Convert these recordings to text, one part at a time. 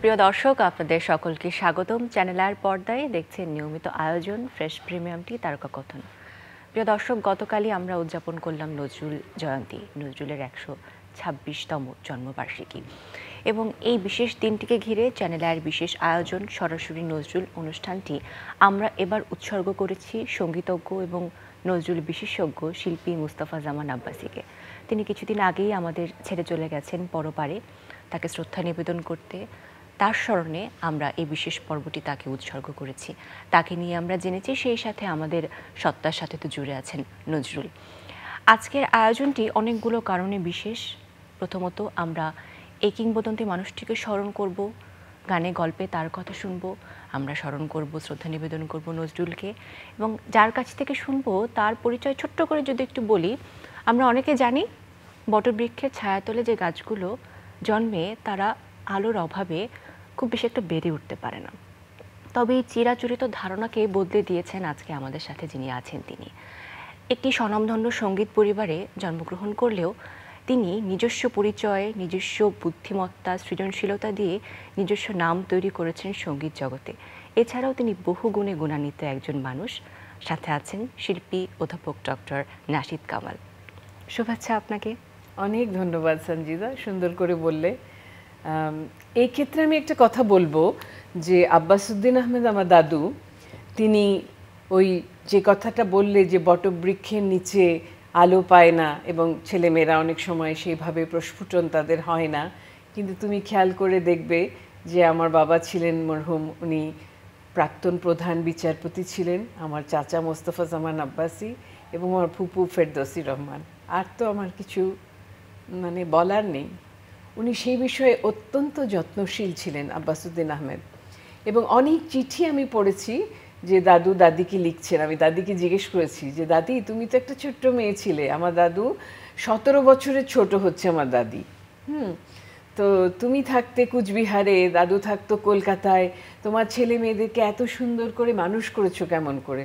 প্রিয় দর্শক, আপনাদের সকলকে স্বাগতম। চ্যানেল আর পর্দায় দেখছেন নিয়মিত আয়োজন ফ্রেশ প্রিমিয়াম টি তারকা কথন। প্রিয় দর্শক, গতকালই আমরা উদযাপন করলাম নজরুল জয়ন্তী, নজরুলের 126তম জন্মবার্ষিকী, এবং এই বিশেষ দিনটিকে ঘিরে চ্যানেল আর বিশেষ আয়োজন সরাসরি নজরুল অনুষ্ঠানটি আমরা এবার উৎসর্গ করেছি সঙ্গীতজ্ঞ এবং নজরুল বিশেষজ্ঞ শিল্পী মুস্তাফা জামান আব্বাসীকে। তিনি কিছুদিন আগেই আমাদের ছেড়ে চলে গেছেন পরপারে। তাকে শ্রদ্ধা নিবেদন করতে, তার স্মরণে আমরা এই বিশেষ পর্বটি তাকে উৎসর্গ করেছি। তাকে নিয়ে আমরা জেনেছি, সেই সাথে আমাদের সত্তার সাথে তো জুড়ে আছেন নজরুল। আজকের আয়োজনটি অনেকগুলো কারণে বিশেষ। প্রথমত, আমরা এই কিংবদন্তি মানুষটিকে স্মরণ করব, গানে গল্পে তার কথা শুনবো, আমরা স্মরণ করব, শ্রদ্ধা নিবেদন করব নজরুলকে, এবং যার কাছ থেকে শুনবো তার পরিচয় ছোট্ট করে যদি একটু বলি। আমরা অনেকে জানি বটবৃক্ষের ছায়াতলে যে গাছগুলো জন্মে তারা আলোর অভাবে খুব বেশি একটা বেড়ে উঠতে পারে না, তবে এই চিরাচরিত ধারণাকে বদলে দিয়েছেন আজকে আমাদের সাথে যিনি আছেন। তিনি একটি স্বনামধন্য সঙ্গীত পরিবারে জন্মগ্রহণ করলেও তিনি নিজস্ব পরিচয়, নিজস্ব বুদ্ধিমত্তা, সৃজনশীলতা দিয়ে নিজস্ব নাম তৈরি করেছেন সঙ্গীত জগতে। এছাড়াও তিনি বহু গুণে গুণান্বিত একজন মানুষ। সাথে আছেন শিল্পী অধ্যাপক ডক্টর নাশিদ কামাল। শুভেচ্ছা আপনাকে। অনেক ধন্যবাদ সঞ্জিদা, সুন্দর করে বললে। এই ক্ষেত্রে আমি একটা কথা বলবো যে আব্বাসউদ্দিন আহমেদ আমার দাদু, তিনি ওই যে কথাটা বললে যে বটবৃক্ষের নিচে আলো পায় না এবং ছেলেমেয়েরা অনেক সময় সেইভাবে প্রস্ফুটন তাদের হয় না, কিন্তু তুমি খেয়াল করে দেখবে যে আমার বাবা ছিলেন মরহুম, উনি প্রাক্তন প্রধান বিচারপতি ছিলেন, আমার চাচা মোস্তফা জামান আব্বাসী এবং আমার ফুপু ফেরদৌসী রহমান। আর তো আমার কিছু বলার নেই। উনি সেই বিষয়ে অত্যন্ত যত্নশীল ছিলেন আব্বাসউদ্দিন আহমেদ, এবং অনেক চিঠি আমি পড়েছি যে দাদু দাদিকে লিখছেন। আমি দাদিকে জিজ্ঞেস করেছি যে দাদি, তুমি তো একটা ছোট্ট মেয়ে ছিলে, আমার দাদু 17 বছরের ছোট হচ্ছে আমার দাদি, তো তুমি থাকতে কুচবিহারে, দাদু থাকতো কলকাতায়, তোমার ছেলে মেয়েদেরকে এত সুন্দর করে মানুষ করেছো কেমন করে?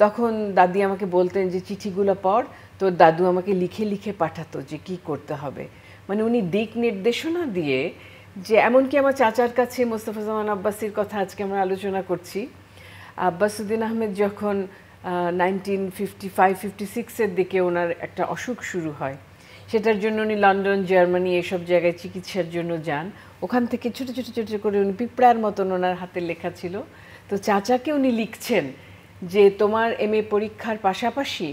তখন দাদি আমাকে বলতেন যে চিঠিগুলো পড়, তো দাদু আমাকে লিখে লিখে পাঠাতো যে কি করতে হবে। উনি দিক নির্দেশনা দিয়ে, যে এমনকি আমার চাচার কাছে মোস্তফা জামান আব্বাসীর কথা আজকে আমরা আলোচনা করছি। আব্বাসউদ্দিন আহমেদ যখন 1955-56-এর দিকে ওনার একটা অসুখ শুরু হয়, সেটার জন্য উনি লন্ডন, জার্মানি এসব জায়গায় চিকিৎসার জন্য যান। ওখান থেকে ছোটো ছোটো ছোটো করে উনি পিঁপড়ার মতন ওনার হাতে লেখা ছিল। তো চাচাকে উনি লিখছেন যে তোমার MA পরীক্ষার পাশাপাশি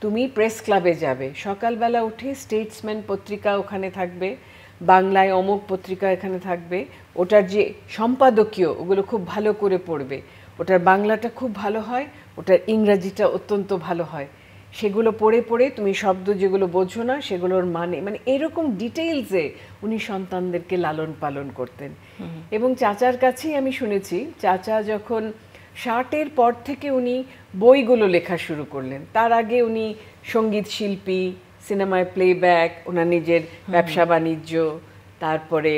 তুমি প্রেস ক্লাবে যাবে, সকালবেলা উঠে স্টেটসম্যান পত্রিকা ওখানে থাকবে, বাংলায় অমুক পত্রিকা এখানে থাকবে, ওটার যে সম্পাদকীয় ওগুলো খুব ভালো করে পড়বে, ওটার বাংলাটা খুব ভালো হয়, ওটার ইংরাজিটা অত্যন্ত ভালো হয়, সেগুলো পড়ে পড়ে তুমি শব্দ যেগুলো বোঝো না সেগুলোর এরকম ডিটেইলসে উনি সন্তানদেরকে লালন পালন করতেন। এবং চাচার কাছেই আমি শুনেছি, চাচা যখন 60-এর পর থেকে উনি বইগুলো লেখা শুরু করলেন। তার আগে উনি সঙ্গীত শিল্পী, সিনেমায় প্লেব্যাক, ওনার নিজের ব্যবসা বাণিজ্য, তারপরে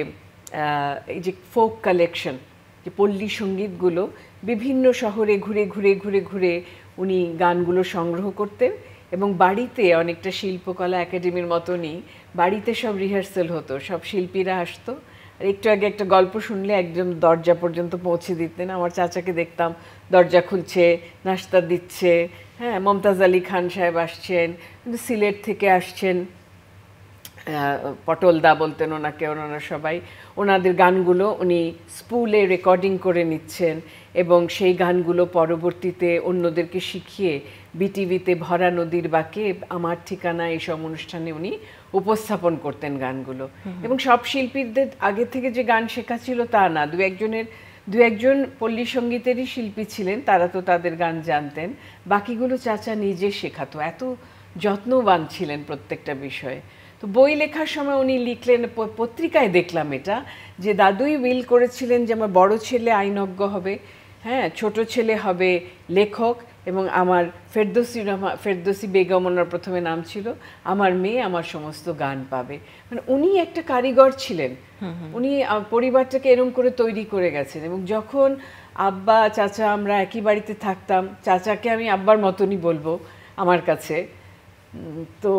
এই যে ফোক কালেকশন, যে পল্লী সঙ্গীতগুলো বিভিন্ন শহরে ঘুরে ঘুরে ঘুরে ঘুরে উনি গানগুলো সংগ্রহ করতেন, এবং বাড়িতে অনেকটা শিল্পকলা একাডেমির মতনই বাড়িতে সব রিহার্সাল হতো, সব শিল্পীরা আসতো, আর একটু আগে একটা গল্প শুনলে একদম দরজা পর্যন্ত পৌঁছে দিতেন। আমার চাচাকে দেখতাম দরজা খুলছে, নাস্তা দিচ্ছে, হ্যাঁ, মমতাজ আলী খান সাহেব আসছেন, কিন্তু সিলেট থেকে আসছেন, পটলদা বলতেন ওনাকে, ওনারা সবাই ওনাদের গানগুলো উনি স্পুলে রেকর্ডিং করে নিচ্ছেন, এবং সেই গানগুলো পরবর্তীতে অন্যদেরকে শিখিয়ে বিটিভিতে ভরা নদীর বাঁকে, আমার ঠিকানা এইসব অনুষ্ঠানে উনি উপস্থাপন করতেন গানগুলো। এবং সব শিল্পীদের আগে থেকে যে গান শেখা ছিল তা না, দু একজন পল্লী সঙ্গীতেরই শিল্পী ছিলেন, তারা তো তাদের গান জানতেন, বাকিগুলো চাচা নিজে শেখাতো। এত যত্নবান ছিলেন প্রত্যেকটা বিষয়ে। তো বই লেখার সময় উনি লিখলেন, পত্রিকায় দেখলাম এটা, যে দাদুই উইল করেছিলেন যে আমার বড় ছেলে আইনজ্ঞ হবে, হ্যাঁ, ছোট ছেলে হবে লেখক, এবং আমার ফেরদৌসী বেগম ওনার প্রথমে নাম ছিল, আমার মেয়ে আমার সমস্ত গান পাবে। উনি একটা কারিগর ছিলেন, উনি পরিবারটাকে এরকম করে তৈরি করে গেছেন। এবং যখন আব্বা চাচা আমরা একই বাড়িতে থাকতাম, চাচাকে আমি আব্বার মতনই বলবো আমার কাছে, তো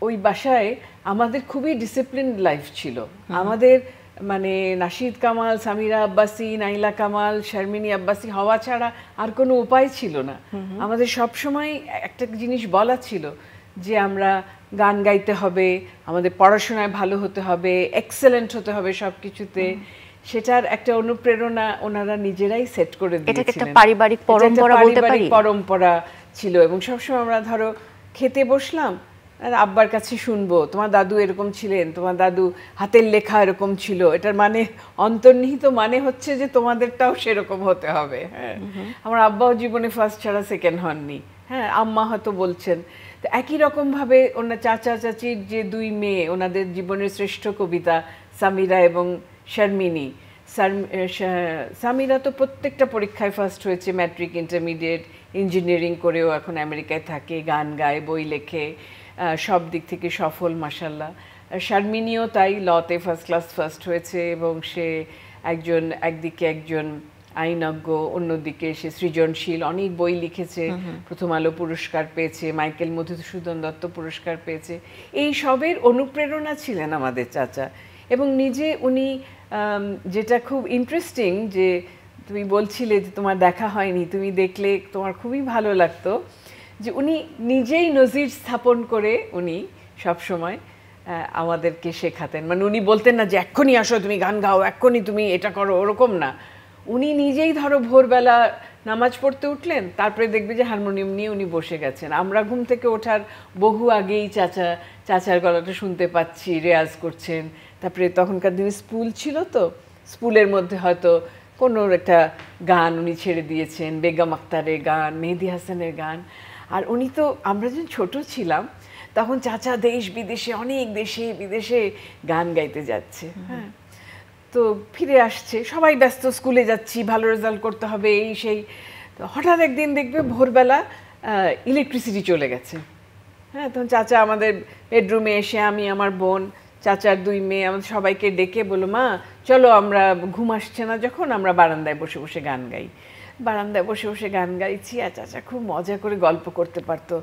ওই বাসায় আমাদের খুবই ডিসিপ্লিন লাইফ ছিল। আমাদের মানে নাশিদ কামাল, সামিরা আব্বাসী, নাইলা কামাল, শারমিনী আব্বাসী হওয়া ছাড়া আর কোনো উপায় ছিল না। আমাদের সব সময় একটা জিনিস বলা ছিল যে আমরা গান গাইতে হবে, আমাদের পড়াশোনায় ভালো হতে হবে, এক্সেলেন্ট হতে হবে সব কিছুতে। সেটার একটা অনুপ্রেরণা ওনারা নিজেরাই সেট করে দিয়েছিলেন। এটা একটা পারিবারিক পরম্পরা বলতে পারি, পরম্পরা ছিল। এবং সবসময় আমরা ধরো খেতে বসলাম, আব্বার কাছে শুনবো তোমার দাদু এরকম ছিলেন, তোমার দাদু হাতের লেখা এরকম ছিল, এটার মানে অন্তর্নিহিত মানে হচ্ছে যে তোমাদেরটাও সেরকম হতে হবে। হ্যাঁ, আমার আব্বাও জীবনে ফার্স্ট ছাড়া সেকেন্ড হননি। হ্যাঁ, আম্মা হয়তো বলছেন। তো একই রকম ভাবে ওনার চাচা চাচির যে দুই মেয়ে, ওনাদের জীবনের শ্রেষ্ঠ কবিতা সামিরা এবং শারমিনী। সামিরা তো প্রত্যেকটা পরীক্ষায় ফার্স্ট হয়েছে, ম্যাট্রিক, ইন্টারমিডিয়েট, ইঞ্জিনিয়ারিং করেও এখন আমেরিকায় থাকে, গান গায়, বই লেখে, সব দিক থেকে সফল মাশাল্লাহ। শারমিনীও তাই, লতে ফার্স্ট ক্লাস ফার্স্ট হয়েছে এবং সে একদিকে একজন আইনজ্ঞ, অন্যদিকে সে সৃজনশীল, অনেক বই লিখেছে, প্রথম আলো পুরস্কার পেয়েছে, মাইকেল মধুসূদন দত্ত পুরস্কার পেয়েছে। এই সবের অনুপ্রেরণা ছিলেন আমাদের চাচা। এবং নিজে উনি, যেটা খুব ইন্টারেস্টিং, যে তুমি বলছিলে যে তোমার দেখা হয়নি, তুমি দেখলে তোমার খুবই ভালো লাগতো, যে উনি নিজেই নজির স্থাপন করে উনি সবসময় আমাদেরকে শেখাতেন। মানে উনি বলতেন না যে এক্ষুনি আসো তুমি গান গাও, এক্ষুনি তুমি এটা করো, ওরকম না। উনি নিজেই ধরো ভোরবেলা নামাজ পড়তে উঠলেন, তারপরে দেখবে যে হারমোনিয়াম নিয়ে উনি বসে গেছেন। আমরা ঘুম থেকে ওঠার বহু আগেই চাচার গলাটা শুনতে পাচ্ছি, রেয়াজ করছেন। তারপরে তখনকার দিনে স্কুল ছিল, তো স্কুলের মধ্যে হয়তো কোনো একটা গান উনি ছেড়ে দিয়েছেন, বেগম আক্তারের গান, মেহেদী হাসানের গান। আর উনি তো, আমরা যখন ছোট ছিলাম তখন চাচা দেশ বিদেশে, অনেক দেশে বিদেশে গান গাইতে যাচ্ছে। হ্যাঁ, তো ফিরে আসছে, সবাই ব্যস্ত, স্কুলে যাচ্ছি, ভালো রেজাল্ট করতে হবে, এই সেই। তো হঠাৎ একদিন দেখবে ভোরবেলা ইলেকট্রিসিটি চলে গেছে। হ্যাঁ, তখন চাচা আমাদের বেডরুমে এসে, আমি, আমার বোন, চাচার দুই মেয়ে, আমাদের সবাইকে ডেকে বলল, মা চলো, আমরা ঘুম আসছে না যখন, আমরা বারান্দায় বসে বসে গান গাই। বারান্দায় বসে বসে গান গাইছি, আর চাচা খুব মজা করে গল্প করতে পারতো।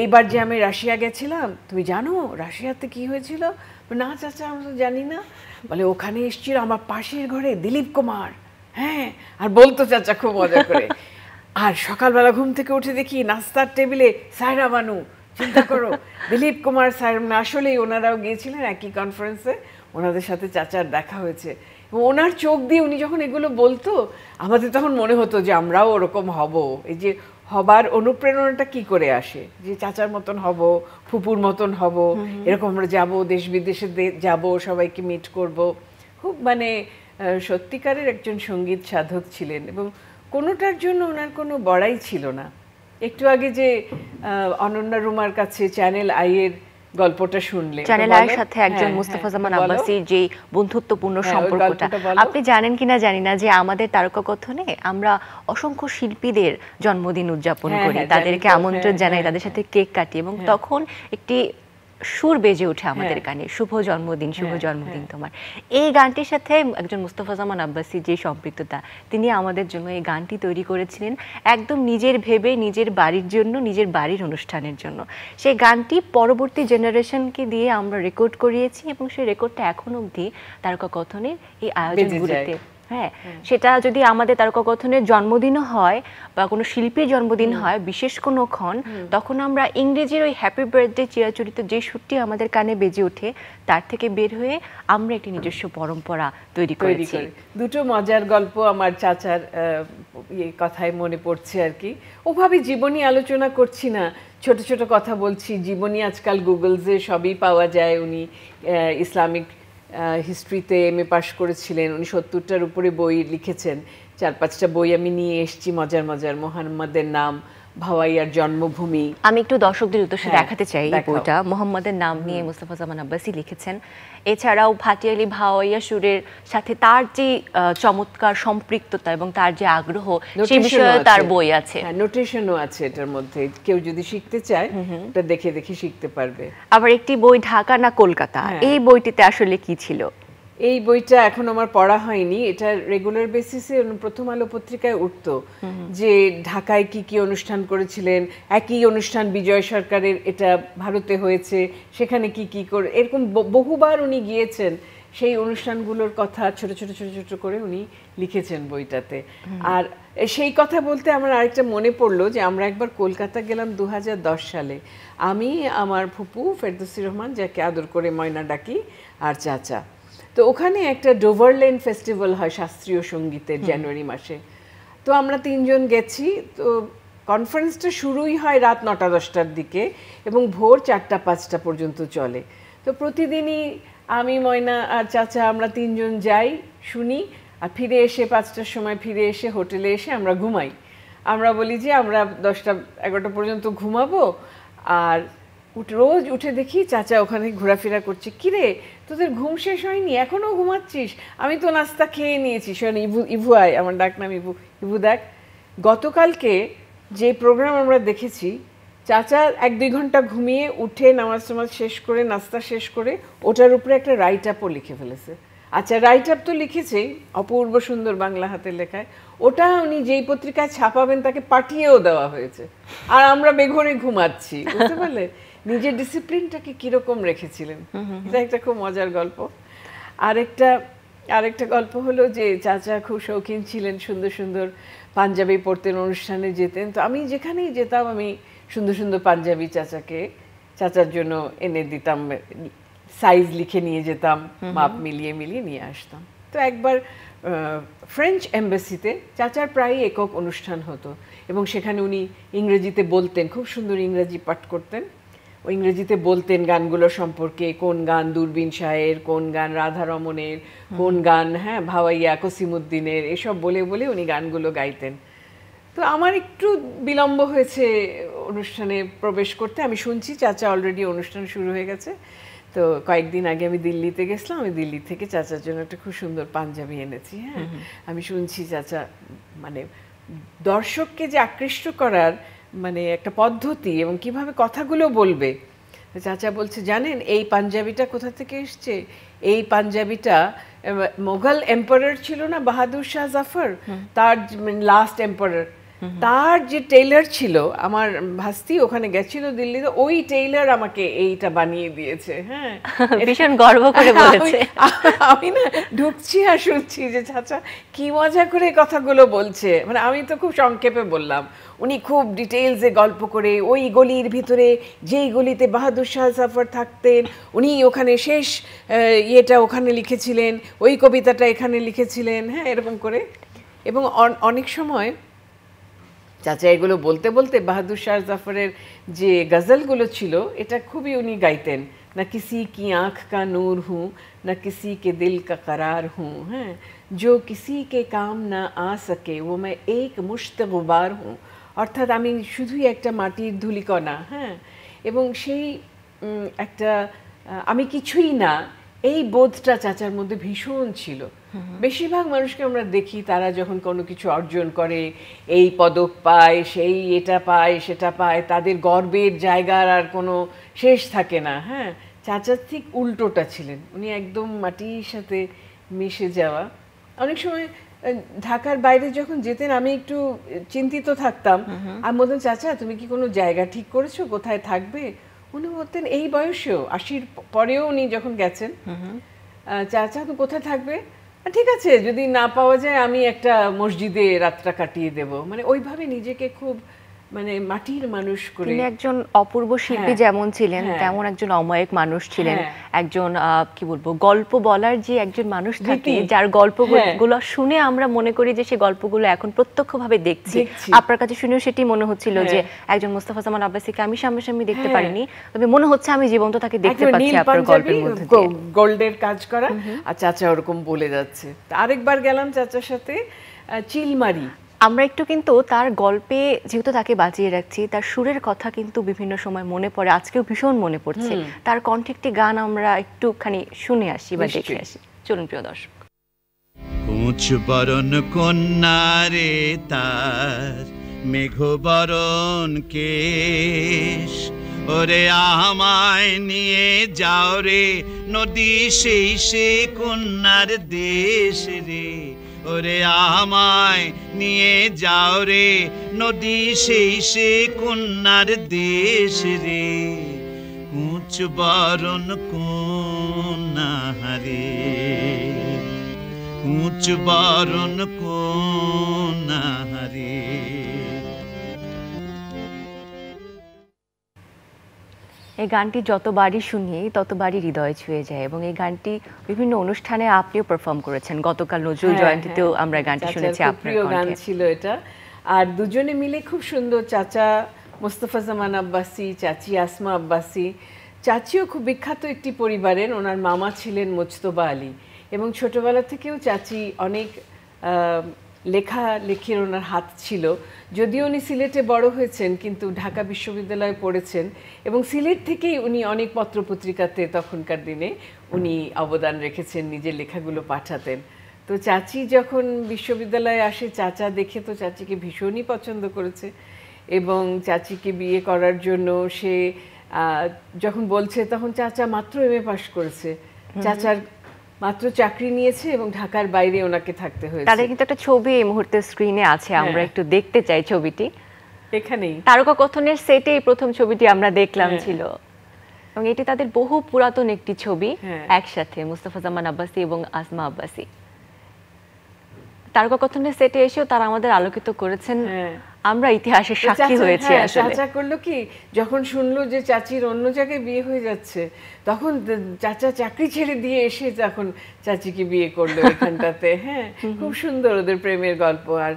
এইবার যে আমি রাশিয়া গেছিলাম, তুমি জানো রাশিয়াতে কি হয়েছিল? না চাচা, আমরা তো জানি না। বলে ওখানে এসেছিল আমার পাশের ঘরে দিলীপ কুমার। হ্যাঁ, আর বলতো চাচা খুব মজা করে। আর সকালবেলা ঘুম থেকে উঠে দেখি নাস্তার টেবিলে সায়রা বানু। চিন্তা করো, দিলীপ কুমার স্যার, আসলেই ওনারাও গিয়েছিলেন একই কনফারেন্সে, ওনাদের সাথে চাচার দেখা হয়েছে। এবং ওনার চোখ দিয়ে উনি যখন এগুলো বলতো, আমাদের তখন মনে হতো যে আমরাও ওরকম হব। এই যে হবার অনুপ্রেরণাটা কি করে আসে, যে চাচার মতন হব, ফুপুর মতন হব, এরকম আমরা যাব, দেশ বিদেশে যাব, সবাইকে মিট করব। খুব মানে সত্যিকারের একজন সঙ্গীত সাধক ছিলেন। এবং কোনোটার জন্য ওনার কোনো বড়াই ছিল না। একটু আগে যে অনন্যা রুমার কাছে চ্যানেল আই এর গল্পটা শুনলে, চ্যানেল আই এর সাথে একজন মুস্তাফা জামান আব্বাসীর যে বন্ধুত্বপূর্ণ সম্পর্কটা, আপনি জানেন কিনা জানি না, যে আমাদের তারকাকথনে আমরা অসংখ্য শিল্পীদের জন্মদিন উদযাপন করি, তাদেরকে আমন্ত্রণ জানাই, তাদের সাথে কেক কাটি, এবং তখন একটি সুর বেজে ওঠে আমাদের কানে, শুভ জন্মদিন, শুভ জন্মদিন তোমার। এই গানটির সাথে একজন মুস্তাফা জামান আব্বাসীর যে সম্পৃক্ততা, তিনি আমাদের জন্য এই গানটি তৈরি করেছিলেন একদম নিজের ভেবে, নিজের বাড়ির জন্য, নিজের বাড়ির অনুষ্ঠানের জন্য। সেই গানটি পরবর্তী জেনারেশনকে দিয়ে আমরা রেকর্ড করিয়েছি, এবং সেই রেকর্ডটা এখন অবধি তারকাকথনের এই আয়োজনগুলিতে, হ্যাঁ, সেটা যদি আমাদের তারকাকথনের জন্মদিনও হয় বা কোনো শিল্পীর জন্মদিন হয়, বিশেষ কোনো ক্ষণ, তখন আমরা ইংরেজির ওই হ্যাপি বার্থডে চিরাচরিত যে সুরটি আমাদের কানে বেজে ওঠে, তার থেকে বের হয়ে আমরা একটি নিজস্ব পরম্পরা তৈরি করেছি। দুটো মজার গল্প আমার চাচার কথায় মনে পড়ছে আর কি। ওভাবে জীবনী আলোচনা করছি না, ছোট ছোট কথা বলছি। জীবনী আজকাল গুগলসে সবই পাওয়া যায়। উনি ইসলামিক হিস্ট্রিতে এমএ পাশ করেছিলেন, উনি ৭০টার উপরে বই লিখেছেন। ৪-৫টা বই আমি নিয়ে এসেছি মজার মজার। মোহাম্মদের নাম, ভাওয়াইয়ার জন্মভূমি। আমি একটু দর্শকদের উদ্দেশ্যে দেখাতে চাই বইটা। মোহাম্মদের নাম নিয়ে মুস্তাফা জামান আব্বাসী লিখেছেন। এছাড়াও ভাটিয়ালি ভাওয়াইয়া সুরের সাথে তার যে চমৎকার সম্পৃক্ততা এবং তার যে আগ্রহ, সেই বিষয়ে তার বই আছে, নোটেশনও আছে এটার মধ্যে। কেউ যদি শিখতে চায় এটা দেখে দেখে শিখতে পারবে। আবার একটি বই ঢাকা না কলকাতা, এই বইটিতে আসলে কি ছিল? এই বইটা এখন আমার পড়া হয়নি। এটা রেগুলার বেসিসে প্রথম আলো পত্রিকায় উঠতো, যে ঢাকায় কি কি অনুষ্ঠান করেছিলেন, একই অনুষ্ঠান বিজয় সরকারের এটা ভারতে হয়েছে, সেখানে কি কি করে, এরকম বহুবার উনি গিয়েছেন, সেই অনুষ্ঠানগুলোর কথা ছোট ছোট ছোট ছোট করে উনি লিখেছেন বইটাতে। আর সেই কথা বলতে আমার আরেকটা মনে পড়লো যে আমরা একবার কলকাতা গেলাম 2010 সালে, আমি, আমার ফুপু ফেরদৌসী রহমান, যাকে আদর করে ময়না ডাকি, আর চাচা। তো ওখানে একটা ডোভারলেন ফেস্টিভ্যাল হয় শাস্ত্রীয় সঙ্গীতের জানুয়ারি মাসে। তো আমরা 3 জন গেছি। তো কনফারেন্সটা শুরুই হয় রাত 9টা-10টার দিকে এবং ভোর 4টা-5টা পর্যন্ত চলে। তো প্রতিদিনই আমি, ময়না আর চাচা আমরা 3 জন যাই, শুনি, আর ফিরে এসে 5টার সময় ফিরে এসে হোটেলে এসে আমরা ঘুমাই। আমরা বলি যে আমরা 10টা-11টা পর্যন্ত ঘুমাবো, আর রোজ উঠে দেখি চাচা ওখানে ঘোরাফেরা করছে। কিরে, তোদের ঘুম শেষ হয়নি, এখনও ঘুমাচ্ছিস? আমি তো নাস্তা খেয়ে নিয়েছি। শোন ইভু আয়, আমার ডাক নাম ইভু। ইভু দেখ, গতকালকে যে প্রোগ্রাম আমরা দেখেছি, চাচা 1-2 ঘন্টা ঘুমিয়ে উঠে নামাজ টামাজ শেষ করে নাস্তা শেষ করে ওটার উপরে একটা রাইট আপও লিখে ফেলেছে। আচ্ছা, রাইট আপ তো লিখেছেই, অপূর্ব সুন্দর বাংলা হাতের লেখায়। ওটা উনি যেই পত্রিকায় ছাপাবেন তাকে পাঠিয়েও দেওয়া হয়েছে, আর আমরা বেঘরে ঘুমাচ্ছি। বুঝতে পারলে নিজের ডিসিপ্লিনটাকে কিরকম রেখেছিলেন। এটা একটা খুব মজার গল্প। আরেকটা গল্প হলো যে চাচা খুব শৌখিন ছিলেন, সুন্দর সুন্দর পাঞ্জাবি পরতেন, অনুষ্ঠানে যেতেন। তো আমি যেখানেই যেতাম আমি সুন্দর সুন্দর পাঞ্জাবি চাচার জন্য এনে দিতাম, সাইজ লিখে নিয়ে যেতাম, মাপ মিলিয়ে মিলিয়ে নিয়ে আসতাম। তো একবার ফ্রেঞ্চ এম্বাসিতে চাচার প্রায়ই একক অনুষ্ঠান হতো এবং সেখানে উনি ইংরেজিতে বলতেন, খুব সুন্দর ইংরেজি পাঠ করতেন। ও ইংরেজিতে বলতেন গানগুলো সম্পর্কে, কোন গান দূরবীন শাহের, কোন গান রাধারমণের, কোন গান ভাওয়াইয়া কসিমুদ্দিনের, এসব বলে বলে উনি গানগুলো গাইতেন। তো আমার একটু বিলম্ব হয়েছে অনুষ্ঠানে প্রবেশ করতে। আমি শুনছি চাচা অলরেডি অনুষ্ঠান শুরু হয়ে গেছে। তো কয়েকদিন আগে আমি দিল্লিতে গেছিলাম, আমি দিল্লি থেকে চাচার জন্য একটা খুব সুন্দর পাঞ্জাবি এনেছি। আমি শুনছি চাচা মানে দর্শককে যে আকৃষ্ট করার মানে একটা পদ্ধতি এবং কিভাবে কথাগুলো বলবে। চাচা বলছে, জানেন এই পাঞ্জাবিটা কোথা থেকে এসছে? এই পাঞ্জাবিটা মোগল এম্পারার ছিল না বাহাদুর শাহ জাফর, তার লাস্ট এম্পারার, তার যে টেইলার ছিল, আমার ভাস্তি ওখানে গেছিল দিল্লিতে, ওই টেইলার আমাকে এইটা বানিয়ে দিয়েছে। হ্যাঁ, ভীষণ গর্ব করে বলেছে। আমি না ঢুকছি আর শুনছি যে চাচা কি মজা করে কথাগুলো বলছে। মানে আমি তো খুব সংক্ষেপে বললাম, উনি খুব ডিটেইলসে গল্প করে ওই গলির ভিতরে যেই গলিতে বাহাদুর শাহ জাফর থাকতেন, উনি ওখানে শেষ ইয়েটা ওখানে লিখেছিলেন, ওই কবিতাটা এখানে লিখেছিলেন, হ্যাঁ, এরকম করে। এবং অনেক সময় চাচা এগুলো বলতে বলতে বাহাদুর শাহ জাফরের যে গজলগুলো ছিল এটা খুবই উনি গাইতেন। না কিসি কি আঁখ কা নূর হুঁ, না কিসি কে দিল কা करार হুঁ, হ্যাঁ, जो किसी के काम ना आ सके वो मैं एक मुश्त गुबार हूँ। অর্থাৎ আমি শুধুই একটা মাটির ধূলিকণা। হ্যাঁ, এবং সেই একটা আমি কিছুই না, এই বোধটা চাচার মধ্যে ভীষণ ছিল। বেশিরভাগ মানুষকে আমরা দেখি তারা যখন কোনো কিছু অর্জন করে, এই পদক পায়, সেই এটা পায় সেটা পায়, তাদের গর্বের জায়গার আর কোনো শেষ থাকে না। হ্যাঁ, চাচার ঠিক উল্টোটা ছিলেন, উনি একদম মাটির সাথে মিশে যাওয়া। অনেক সময় ঢাকার বাইরে যখন যেতেন আমি একটু চিন্তিত থাকতাম। আমি বলতাম, চাচা তুমি কি কোনো জায়গা ঠিক করেছো, কোথায় থাকবে? উনি বলতেন এই বয়সেও, 80-র পরেও উনি যখন গেছেন, চাচা তুমি কোথায় থাকবে? ঠিক আছে, যদি না পাওয়া যায় আমি একটা মসজিদে রাতটা কাটিয়ে দেব। মানে ওইভাবে নিজেকে খুব মানে মাটির মানুষ করে। তিনি একজন অপূর্ব শিল্পী যেমন ছিলেন, তেমন একজন অমায়িক মানুষ ছিলেন। একজন কি বলবো, গল্প বলার যে একজন মানুষ থাকে, যার গল্পগুলো শুনে আমরা মনে করি যে সেই গল্পগুলো এখন প্রত্যক্ষভাবে দেখছি। আপনার কাছে শুনেও সেটি মনে হচ্ছিল যে একজন মোস্তফা জামান আব্বাসীকে আমি সামনাসামনি দেখতে পারিনি, তবে মনে হচ্ছে আমি জীবন্ত তাকে দেখতে পাচ্ছি আপনার গল্পের মধ্যে দিয়ে। গোল্ডের কাজ করা, আর চাচা ওরকম বলে যাচ্ছে। আরেকবার গেলাম চাচার সাথে চিলমারি। আমরা একটু কিন্তু তার গল্পে যেহেতু তাকে বাঁচিয়ে রাখছি, তার সুরের কথা কিন্তু বিভিন্ন সময় মনে পড়ে, আজকেও ভীষণ মনে পড়ছে। তার কণ্ঠে একটি গান আমরা একটুখানি শুনে আসি বা দেখে আসি। চলুন প্রিয় দর্শক। উঁচ বরণ কন্যা রে তার মেঘ বরণ কেশ, ওরে আমায় নিয়ে যাও রে নদী সেই সে কন্যার দেশ রে, ওরে আমায় নিয়ে যাও রে নদী সেই সে কন্যার দেশ রে, উঁচ বরণ কন্যা রে। মুচ বরণ কন্যারে। এই গানটি যতবারই শুনি ততবারই হৃদয় ছুঁয়ে যায় এবং এই গানটি বিভিন্ন অনুষ্ঠানে আপনিও পারফর্ম করেছেন। গতকাল নজরুল জয়ন্তীতেও আমরা গানটি শুনেছি আপনার প্রিয় গান কণ্ঠে। ছিল এটা। আর দুজনে মিলে খুব সুন্দর, চাচা মোস্তফা জামান আব্বাসী, চাচি আসমা আব্বাসী। চাচিও খুব বিখ্যাত একটি পরিবারের, ওনার মামা ছিলেন মুজতবা আলী এবং ছোটবেলা থেকেও চাচি অনেক লেখালেখির ওনার হাত ছিল। যদিও উনি সিলেটে বড় হয়েছেন কিন্তু ঢাকা বিশ্ববিদ্যালয়ে পড়েছেন এবং সিলেট থেকেই উনি অনেক পত্রপত্রিকাতে তখনকার দিনে উনি অবদান রেখেছেন, নিজের লেখাগুলো পাঠাতেন। তো চাচি যখন বিশ্ববিদ্যালয়ে আসে, চাচা দেখে তো চাচিকে ভীষণই পছন্দ করেছে এবং চাচিকে বিয়ে করার জন্য সে যখন বলছে তখন চাচা মাত্র এমএ পাশ করেছে, চাচার মাত্র চাকরি নিয়েছে এবং ঢাকার বাইরে ওনাকে থাকতে হয়েছে। তাদের কিন্তু একটা ছবি এই মুহূর্তে স্ক্রিনে আছে, আমরা একটু দেখতে চাই ছবিটি। এখানেই তারকা কথনের সেটে এই প্রথম ছবিটি আমরা দেখলাম ছিল এবং এটি তাদের বহু পুরাতন একটি ছবি একসাথে, মুস্তফা জামান আব্বাসী এবং আসমা আব্বাসী। তারকা কথনের সেটে এসেও তারা আমাদের আলোকিত করেছেন, আমরা ইতিহাসের সাক্ষী হয়েছি। আসলে চাচা করলো কি, যখন শুনলো যে চাচির অন্য জায়গায় বিয়ে হয়ে যাচ্ছে তখন চাচা চাকরি ছেড়ে দিয়ে এসে তখন চাচিকে বিয়ে করলো এখানটাতে। হ্যাঁ, খুব সুন্দর ওদের প্রেমের গল্প। আর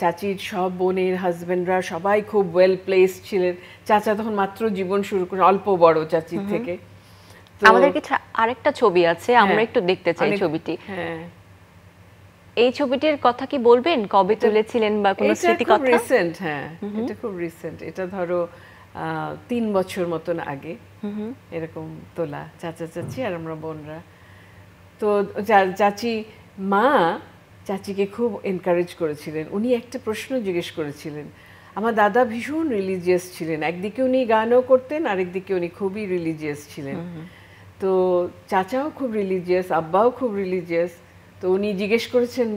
চাচির সব বোনের হাজবেন্ডরা সবাই খুব ওয়েল প্লেসড ছিলেন। চাচা তখন মাত্র জীবন শুরু করে, অল্প বড় চাচির থেকে। আমাদের কিছু আরেকটা ছবি আছে, আমরা একটু দেখতে চাই ছবিটি। হ্যাঁ, এই ছবিটির কথা কি বলবেন, কবে তুলেছিলেন বা কোনো স্মৃতি কথা? রিসেন্ট, হ্যাঁ এটা খুব রিসেন্ট। এটা ধরো 3 বছর মতন আগে এরকম তোলা, চাচা চাচি আর আমরা বোনরা। তো চাচি মা চাচিকে খুব এনকারেজ করেছিলেন। উনি একটা প্রশ্ন জিজ্ঞেস করেছিলেন। আমার দাদা ভীষণ রিলিজিয়াস ছিলেন, একদিকে উনি গানও করতেন আরেকদিকে উনি খুবই রিলিজিয়াস ছিলেন। তো চাচাও খুব রিলিজিয়াস, আব্বাও খুব রিলিজিয়াস। তো উনি জিজ্ঞেস করেছেন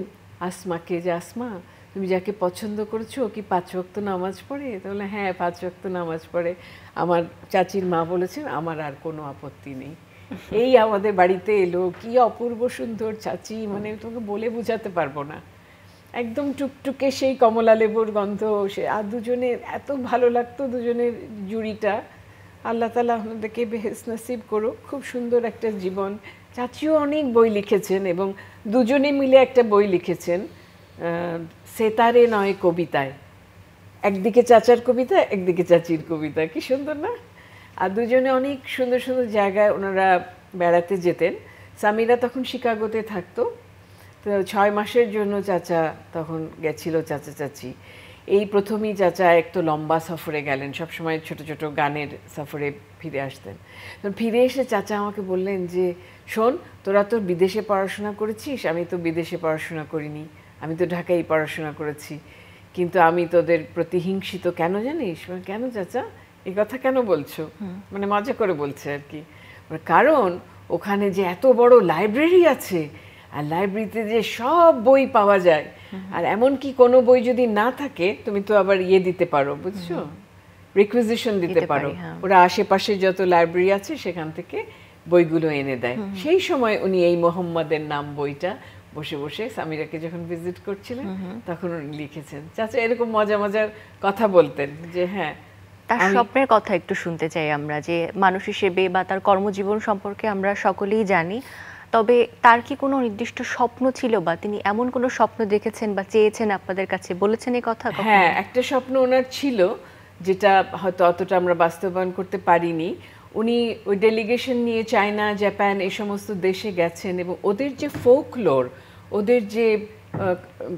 আসমাকে যে আসমা তুমি যাকে পছন্দ করেছো কি 5 ওয়াক্ত নামাজ পড়ে? তাহলে হ্যাঁ 5 ওয়াক্ত নামাজ পড়ে। আমার চাচির মা বলেছেন আমার আর কোনো আপত্তি নেই। এই আমাদের বাড়িতে এলো, কি অপূর্ব সুন্দর চাচি, মানে তোমাকে বলে বোঝাতে পারবো না। একদম টুকটুকে সেই কমলা লেবুর গন্ধ, সে আর দুজনের এত ভালো লাগতো, দুজনের জুড়িটা। আল্লাহ তাআলা আপনাদেরকে বেহেশত নসিব করুক, খুব সুন্দর একটা জীবন। চাচিও অনেক বই লিখেছেন এবং দুজনে মিলে একটা বই লিখেছেন, সেতারে নয় কবিতায়। একদিকে চাচার কবিতা, একদিকে চাচির কবিতা, কি সুন্দর না? আর দুজনে অনেক সুন্দর সুন্দর জায়গায় ওনারা বেড়াতে যেতেন। সামিরা তখন শিকাগোতে থাকতো, তো 6 মাসের জন্য চাচা তখন গেছিল, চাচা চাচি। এই প্রথমেই চাচা এক তো লম্বা সফরে গেলেন, সবসময় ছোট ছোট গানের সফরে ফিরে আসতেন। তো ফিরে এসে চাচা আমাকে বললেন যে শোন, তোরা তো বিদেশে পড়াশোনা করেছিস, আমি তো বিদেশে পড়াশোনা করিনি, আমি তো ঢাকায় পড়াশোনা করেছি, কিন্তু আমি তোদের প্রতি হিংসিত। কেন জানিস? কেন চাচা এই কথা কেন বলছো? মানে মজা করে বলছে আর কি। কারণ ওখানে যে এত বড় লাইব্রেরি আছে, আর লাইব্রেরিতে যে সব বই পাওয়া যায়, আর এমনকি কোনো বই যদি না থাকে তুমি তো আবার দিতে পারো, বুঝছো, রিকুইজিশন দিতে পারো। ওরা আশেপাশে যত লাইব্রেরি আছে সেখান থেকে বইগুলো এনে দেয়। সেই সময় উনি এই মোহাম্মদের নাম বইটা বসে বসে সামিরাকে যখন ভিজিট করছিলেন তখন উনি লিখেছেন। চাচা এরকম মজা মজার কথা বলতেন যে হ্যাঁ, তার স্বপ্নের কথা একটু শুনতে চাই আমরা, যে মানুষ হিসেবে বা তার কর্মজীবন সম্পর্কে আমরা সকলেই জানি, তবে তার কি কোনো নির্দিষ্ট স্বপ্ন ছিল বা তিনি এমন কোনো স্বপ্ন দেখেছেন বা চেয়েছেন আপনাদের কাছে, বলেছেন এই কথা? হ্যাঁ, একটা স্বপ্ন ওনার ছিল যেটা হয়তো অতটা আমরা বাস্তবায়ন করতে পারিনি। উনি ওই ডেলিগেশন নিয়ে চায়না, জাপান এই সমস্ত দেশে গেছেন এবং ওদের যে ফোকলোর, ওদের যে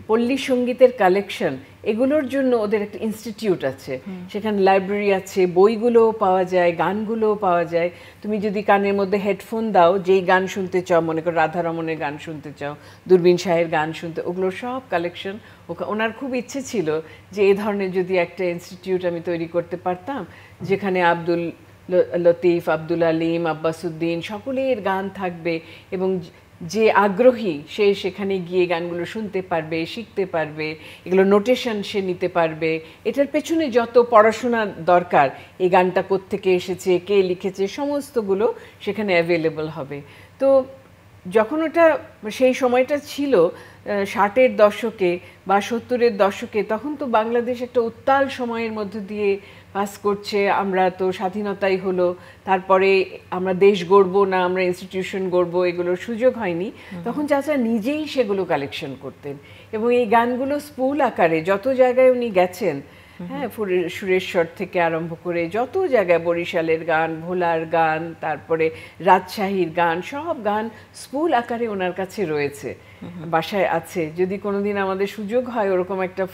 পল্লী সঙ্গীতের কালেকশন, এগুলোর জন্য ওদের একটা ইনস্টিটিউট আছে, সেখানে লাইব্রেরি আছে, বইগুলোও পাওয়া যায়, গানগুলোও পাওয়া যায়। তুমি যদি কানের মধ্যে হেডফোন দাও, যেই গান শুনতে চাও, মনে করো রাধারমণের গান শুনতে চাও, দূরবীন শাহের গান শুনতে, ওগুলোর সব কালেকশন। ওনার খুব ইচ্ছে ছিল যে এই ধরনের যদি একটা ইনস্টিটিউট আমি তৈরি করতে পারতাম, যেখানে আব্দুল লতিফ, আব্দুল আলিম, আব্বাসুদ্দিন সকলের গান থাকবে এবং যে আগ্রহী সে সেখানে গিয়ে গানগুলো শুনতে পারবে, শিখতে পারবে, এগুলো নোটেশন সে নিতে পারবে। এটার পেছনে যত পড়াশোনা দরকার, এই গানটা কোত্থেকে এসেছে, কে লিখেছে, সমস্তগুলো সেখানে অ্যাভেলেবল হবে। তো যখন ওটা সেই সময়টা ছিল 60-এর দশকে বা 70-এর দশকে, তখন তো বাংলাদেশ একটা উত্তাল সময়ের মধ্য দিয়ে পাস করছে। আমরা তো স্বাধীনতাই হলো, তারপরে আমরা দেশ গড়বো না আমরা ইনস্টিটিউশন গড়বো, এগুলোর সুযোগ হয়নি। তখন চাচা নিজেই সেগুলো কালেকশন করতেন এবং এই গানগুলো স্পুল আকারে যত জায়গায় উনি গেছেন, হ্যাঁ, সুরেশ্বর থেকে আরম্ভ করে যত জায়গায়, বরিশালের গান, ভোলার গান, তারপরে রাজশাহীর গান, সব গান স্পুল আকারে ওনার কাছে রয়েছে, বাসায় আছে। যদি কোনোদিন আমাদের সুযোগ হয় ওরকম একটা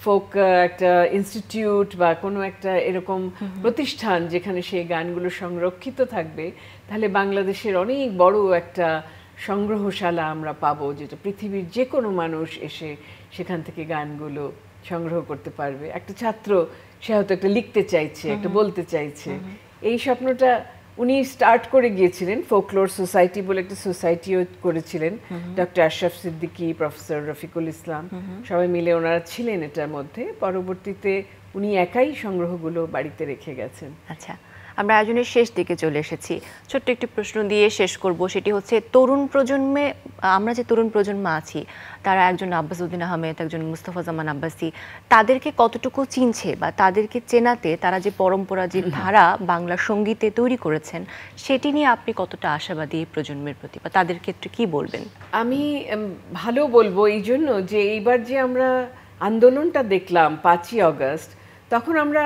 ফোক একটা ইনস্টিটিউট বা কোনো একটা এরকম প্রতিষ্ঠান যেখানে সেই গানগুলো সংরক্ষিত থাকবে, তাহলে বাংলাদেশের অনেক বড় একটা সংগ্রহশালা আমরা পাবো, যেটা পৃথিবীর যে কোনো মানুষ এসে সেখান থেকে গানগুলো সংগ্রহ করতে পারবে। একটা ছাত্র, সে হয়তো একটা লিখতে চাইছে, একটা বলতে চাইছে, এই স্বপ্নটা উনি স্টার্ট করে গিয়েছিলেন। ফোকলোর সোসাইটি বলে একটা সোসাইটিও করেছিলেন, ডক্টর আশরাফ সিদ্দিকী, প্রফেসর রফিকুল ইসলাম, সবাই মিলে ওনারা ছিলেন এটার মধ্যে। পরবর্তীতে উনি একাই সংগ্রহগুলো বাড়িতে রেখে গেছেন। আচ্ছা, আমরা আয়োজনের শেষ দিকে চলে এসেছি। ছোট্ট একটি প্রশ্ন দিয়ে শেষ করব, সেটি হচ্ছে তরুণ প্রজন্মে, আমরা যে তরুণ প্রজন্ম আছি তারা একজন আব্বাস উদ্দিন আহমেদ, একজন মুস্তফা জামান আব্বাসী, তাদেরকে কতটুকু চিনছে বা তাদেরকে চেনাতে তারা যে পরম্পরা, যে ধারা বাংলা সঙ্গীতে তৈরি করেছেন, সেটি নিয়ে আপনি কতটা আশাবাদী এই প্রজন্মের প্রতি, বা তাদের ক্ষেত্রে কি বলবেন? আমি ভালো বলবো এই জন্য যে এইবার যে আমরা আন্দোলনটা দেখলাম 5ই অগস্ট, তখন আমরা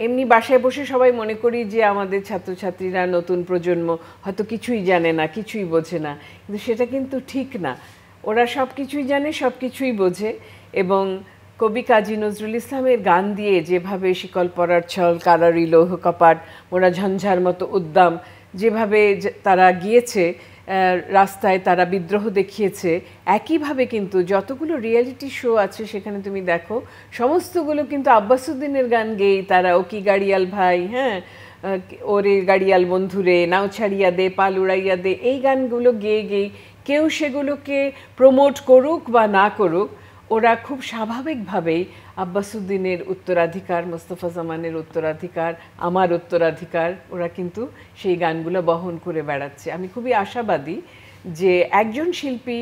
এমনি বাসায় বসে সবাই মনে করি যে আমাদের ছাত্রছাত্রীরা, নতুন প্রজন্ম হয়তো কিছুই জানে না, কিছুই বোঝে না, কিন্তু সেটা কিন্তু ঠিক না। ওরা সব কিছুই জানে, সব কিছুই বোঝে। এবং কবি কাজী নজরুল ইসলামের গান দিয়ে যেভাবে শিকল পরার ছল, কারারি লৌহ কপাট, মোরা ঝঞ্ঝার মতো উদ্দাম, যেভাবে তারা গিয়েছে, রাস্তায় তারা বিদ্রোহ দেখিয়েছে, একইভাবে কিন্তু যতগুলো রিয়েলিটি শো আছে সেখানে তুমি দেখো, সমস্তগুলো কিন্তু আব্বাস উদ্দিনের গান গেয়েই তারা, ও কি গাড়িয়াল ভাই, হ্যাঁ, ওরে গাড়িয়াল বন্ধুরে, নাও ছাড়িয়া দে, পাল উড়াইয়া দে, এই গানগুলো গেয়ে গেয়ে কেউ সেগুলোকে প্রমোট করুক বা না করুক, ওরা খুব স্বাভাবিকভাবেই আব্বাস উদ্দিনের উত্তরাধিকার, মোস্তফা জামানের উত্তরাধিকার, আমার উত্তরাধিকার, ওরা কিন্তু সেই গানগুলো বহন করে বেড়াচ্ছে। আমি খুবই আশাবাদী যে একজন শিল্পী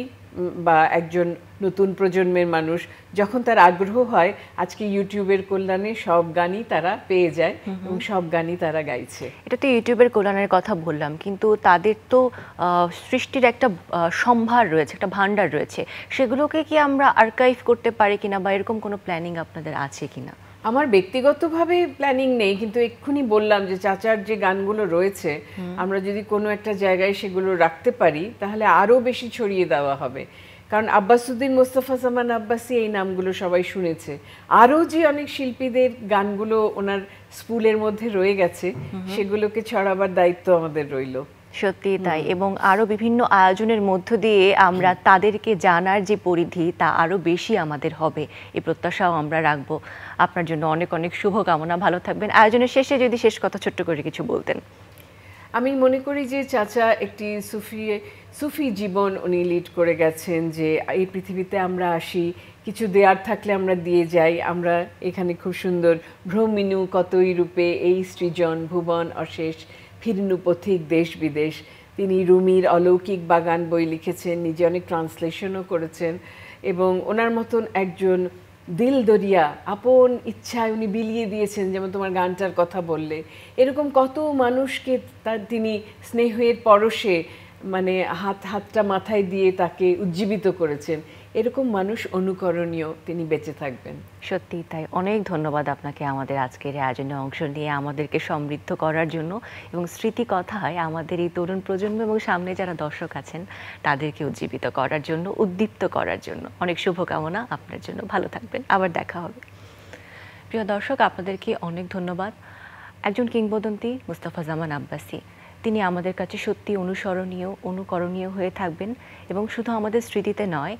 বা একজন নতুন প্রজন্মের মানুষ যখন তার আগ্রহ হয়, আজকে ইউটিউবের কল্যাণে সব গানই তারা পেয়ে যায় এবং সব গানই তারা গাইছে। এটা তো ইউটিউবের কল্যাণের কথা বললাম, কিন্তু তাদের তো সৃষ্টির একটা সম্ভার রয়েছে, একটা ভান্ডার রয়েছে, সেগুলোকে কি আমরা আর্কাইভ করতে পারি কিনা, বা এরকম কোনো প্ল্যানিং আপনাদের আছে কিনা? আমার ব্যক্তিগতভাবে প্ল্যানিং নেই, কিন্তু এক্ষুনি বললাম যে চাচার যে গানগুলো রয়েছে, আমরা যদি কোনো একটা জায়গায় সেগুলো রাখতে পারি তাহলে আরও বেশি ছড়িয়ে দেওয়া হবে। কারণ আব্বাস উদ্দিন, মোস্তফা জামান আব্বাসী, এই নামগুলো সবাই শুনেছে। আরও যে অনেক শিল্পীদের গানগুলো ওনার স্পুলের মধ্যে রয়ে গেছে, সেগুলোকে ছড়াবার দায়িত্ব আমাদের রইল। সত্যি তাই, এবং আরও বিভিন্ন আয়োজনের মধ্য দিয়ে আমরা তাদেরকে জানার যে পরিধি, তা আরও বেশি আমাদের হবে, এই প্রত্যাশাও আমরা রাখবো। আপনার জন্য অনেক অনেক শুভকামনা, ভালো থাকবেন। আয়োজনের শেষে যদি শেষ কথা ছোট্ট করে কিছু বলতেন। আমি মনে করি যে চাচা একটি সুফি জীবন উনি লিড করে গেছেন, যে এই পৃথিবীতে আমরা আসি, কিছু দেয়ার থাকলে আমরা দিয়ে যাই। আমরা এখানে খুব সুন্দর ভ্রমিনু কতই রূপে, এই সৃজন ভুবন অশেষ, ফিরনু পথিক দেশ বিদেশ। তিনি রুমির অলৌকিক বাগান বই লিখেছেন, নিজে অনেক ট্রান্সলেশনও করেছেন, এবং ওনার মতন একজন দিল দরিয়া, আপন ইচ্ছায় উনি বিলিয়ে দিয়েছেন, যেমন তোমার গানটার কথা বললে, এরকম কত মানুষকে তিনি স্নেহের পরশে, মানে হাতটা মাথায় দিয়ে তাকে উজ্জীবিত করেছেন। এরকম মানুষ অনুকরণীয়, তিনি বেঁচে থাকবেন। সত্যি তাই, অনেক ধন্যবাদ আপনাকে আমাদের আজকের আয়োজনে অংশ নিয়ে আমাদেরকে সমৃদ্ধ করার জন্য, এবং স্মৃতি কথায় আমাদের এই তরুণ প্রজন্ম এবং সামনে যারা দর্শক আছেন তাদেরকে উজ্জীবিত করার জন্য, উদ্দীপ্ত করার জন্য। অনেক শুভকামনা আপনার জন্য, ভালো থাকবেন, আবার দেখা হবে। প্রিয় দর্শক, আপনাদেরকে অনেক ধন্যবাদ। একজন কিংবদন্তি মুস্তফা জামান আব্বাসী, তিনি আমাদের কাছে সত্যি অনুসরণীয়, অনুকরণীয় হয়ে থাকবেন, এবং শুধু আমাদের স্মৃতিতে নয়,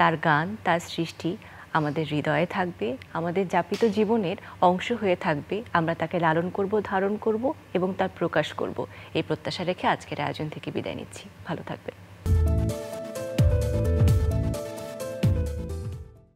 তার গান, তার সৃষ্টি আমাদের হৃদয়ে থাকবে, আমাদের যাপিত জীবনের অংশ হয়ে থাকবে। আমরা তাকে লালন করব, ধারণ করব এবং তার প্রকাশ করব, এই প্রত্যাশা রেখে আজকের আয়োজন থেকে বিদায় নিচ্ছি। ভালো থাকবেন।